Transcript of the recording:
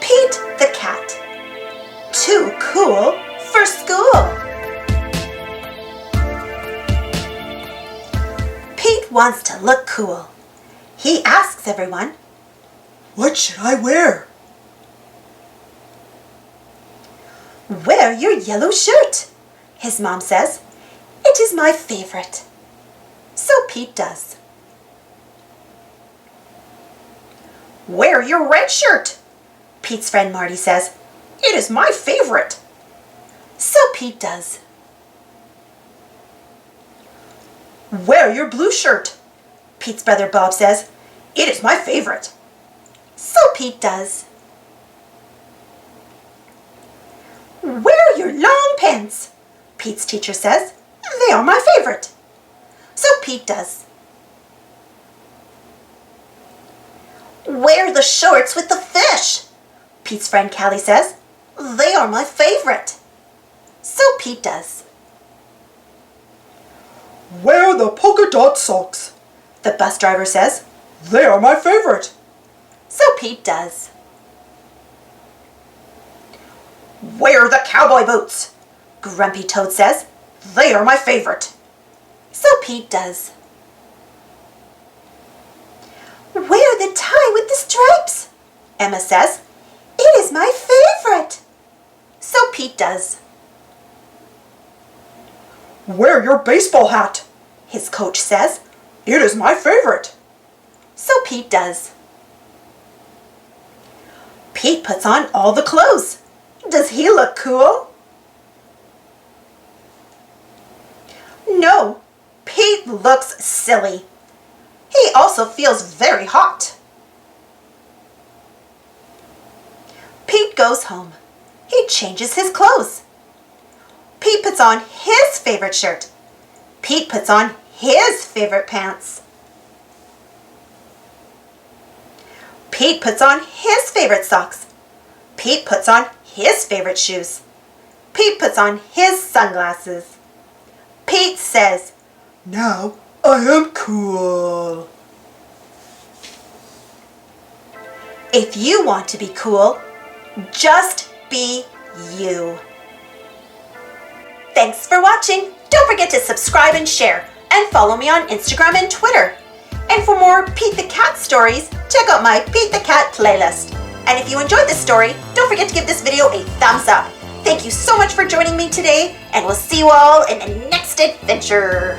Pete the cat. Too cool for school. Pete wants to look cool. He asks everyone, "What should I wear?" "Wear your yellow shirt," his mom says. "It is my favorite." So Pete does. "Wear your red shirt," Pete's friend Marty says. "It is my favorite." So Pete does. "Wear your blue shirt," Pete's brother Bob says. "It is my favorite." So Pete does. "Wear your long pants," Pete's teacher says. "They are my favorite." So Pete does. "Wear the shorts with the fish," Pete's friend Callie says. "They are my favorite." So Pete does. "Wear the polka dot socks," The bus driver says. "They are my favorite." So Pete does. "Wear the cowboy boots," Grumpy Toad says. "They are my favorite." So Pete does. "Wear the tie with the stripes," Emma says. "It is my favorite." So Pete does. "Wear your baseball hat," His coach says. "It is my favorite." So Pete does. Pete puts on all the clothes. Does he look cool? No, Pete looks silly. He also feels very hot. Pete goes home. He changes his clothes. Pete puts on his favorite shirt. Pete puts on his favorite pants. Pete puts on his favorite socks. Pete puts on his favorite shoes. Pete puts on his sunglasses. Pete says, "Now I am cool." if you want to be cool, just be you. Thanks for watching. Don't forget to subscribe and share, and follow me on Instagram and Twitter. And for more Pete the Cat stories, check out my Pete the Cat playlist. And if you enjoyed this story, don't forget to give this video a thumbs up. Thank you so much for joining me today, and we'll see you all in the next adventure.